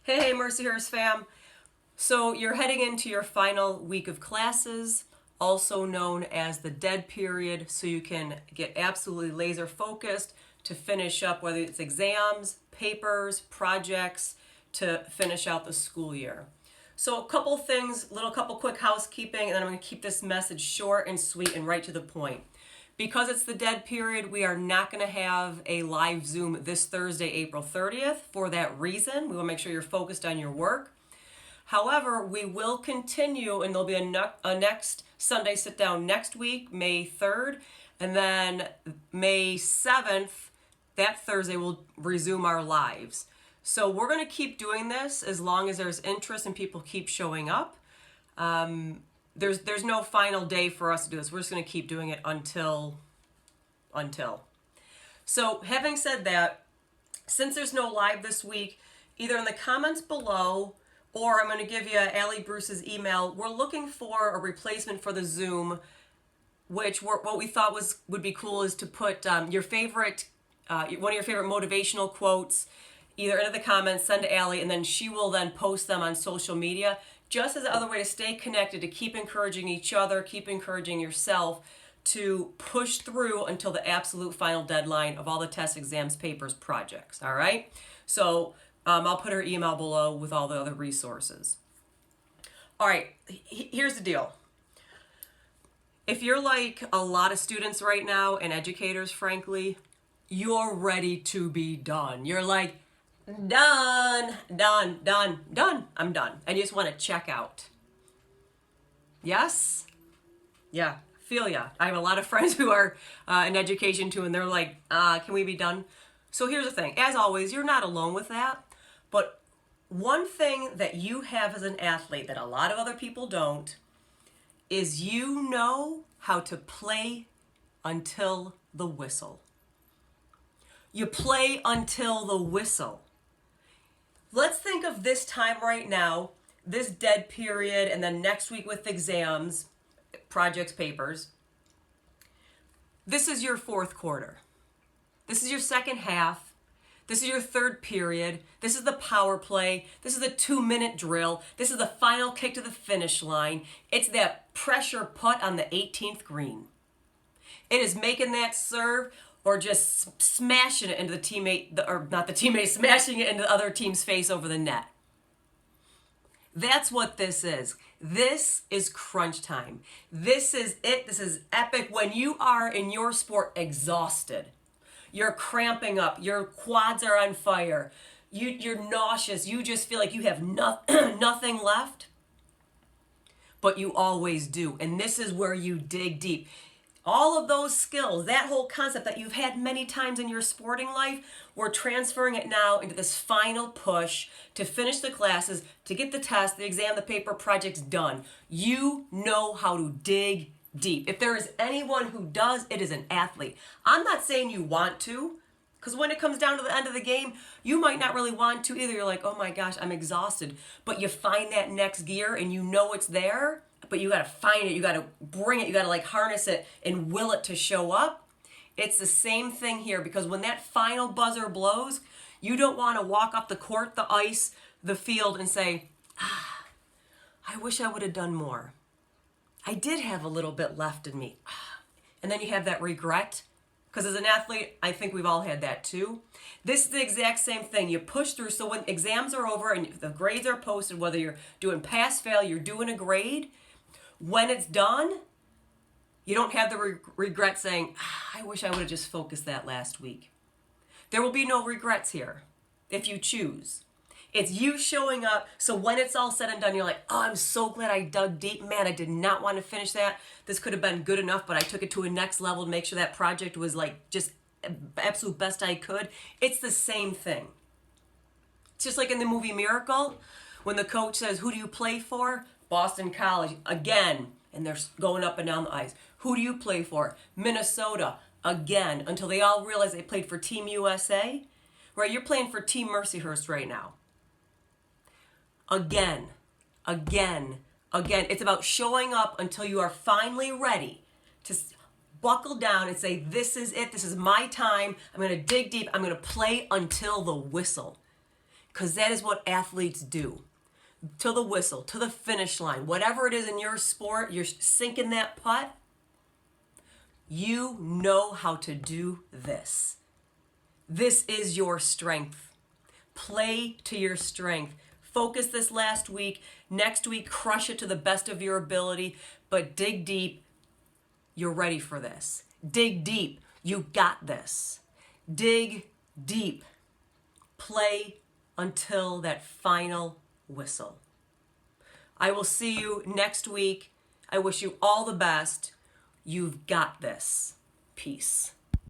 Hey, Mercyhurst fam. So you're heading into your final week of classes, also known as the dead period, so you can get absolutely laser focused to finish up whether it's exams, papers, projects, to finish out the school year. So a couple things, couple quick housekeeping, and then I'm going to keep this message short and sweet and right to the point. Because it's the dead period, we are not going to have a live Zoom this Thursday, April 30th. For that reason, we will make sure you're focused on your work. However, we will continue, and there'll be a next Sunday sit down next week, May 3rd, and then May 7th, that Thursday, we'll resume our lives. So we're going to keep doing this as long as there's interest and people keep showing up. There's no final day for us to do this. We're just going to keep doing it until. So having said that, since there's no live this week, either in the comments below or I'm going to give you Allie Bruce's email, we're looking for a replacement for the Zoom, which what we thought would be cool is to put your favorite, one of your favorite motivational quotes either into the comments, send to Allie, and then she will then post them on social media, just as another way to stay connected, to keep encouraging each other, keep encouraging yourself to push through until the absolute final deadline of all the tests, exams, papers, projects, all right? So I'll put her email below with all the other resources. All right, here's the deal. If you're like a lot of students right now and educators, frankly, you're ready to be done. You're like, done. I'm done. And you just want to check out. Yes? Yeah, feel ya. I have a lot of friends who are in education too, and they're like, can we be done? So here's the thing. As always, you're not alone with that. But one thing that you have as an athlete that a lot of other people don't is you know how to play until the whistle. You play until the whistle. Let's think of this time right now, this dead period, and then next week with exams, projects, papers. This is your fourth quarter. This is your second half. This is your third period. This is the power play. This is the 2-minute drill. This is the final kick to the finish line. It's that pressure putt on the 18th green. It is making that serve or just smashing it into the teammate, or not the teammate, smashing it into the other team's face over the net. That's what this is. This is crunch time. This is it. This is epic. When you are in your sport exhausted, you're cramping up, your quads are on fire, you're nauseous, you just feel like you have nothing left, but you always do. And this is where you dig deep. All of those skills, that whole concept that you've had many times in your sporting life, we're transferring it now into this final push to finish the classes, to get the test, the exam, the paper, projects done. You know how to dig deep. If there is anyone who does, it is an athlete. I'm not saying you want to, because when it comes down to the end of the game, you might not really want to either. You're like, oh my gosh, I'm exhausted. But you find that next gear and you know it's there, but you got to find it. You got to bring it. You got to like harness it and will it to show up. It's the same thing here, because when that final buzzer blows, you don't want to walk off the court, the ice, the field and say, I wish I would have done more. I did have a little bit left in me. And then you have that regret. Because as an athlete, I think we've all had that too. This is the exact same thing. You push through. So when exams are over and the grades are posted, whether you're doing pass, fail, you're doing a grade, when it's done, you don't have the regret saying, I wish I would have just focused that last week. There will be no regrets here if you choose. It's you showing up, so when it's all said and done, you're like, oh, I'm so glad I dug deep. Man, I did not want to finish that. This could have been good enough, but I took it to a next level to make sure that project was like just absolute best I could. It's the same thing. It's just like in the movie Miracle, when the coach says, who do you play for? Boston College, again, and they're going up and down the ice. Who do you play for? Minnesota, again, until they all realize they played for Team USA. Right, you're playing for Team Mercyhurst right now. Again. It's about showing up until you are finally ready to buckle down and say, this is it. This is my time. I'm going to dig deep. I'm going to play until the whistle. because that is what athletes do. To the whistle, to the finish line, whatever it is in your sport, you're sinking that putt. You know how to do this. This is your strength. Play to your strength. Focus this last week. Next week, crush it to the best of your ability, but dig deep. You're ready for this. Dig deep. You got this. Dig deep. Play until that final whistle. I will see you next week. I wish you all the best. You've got this. Peace.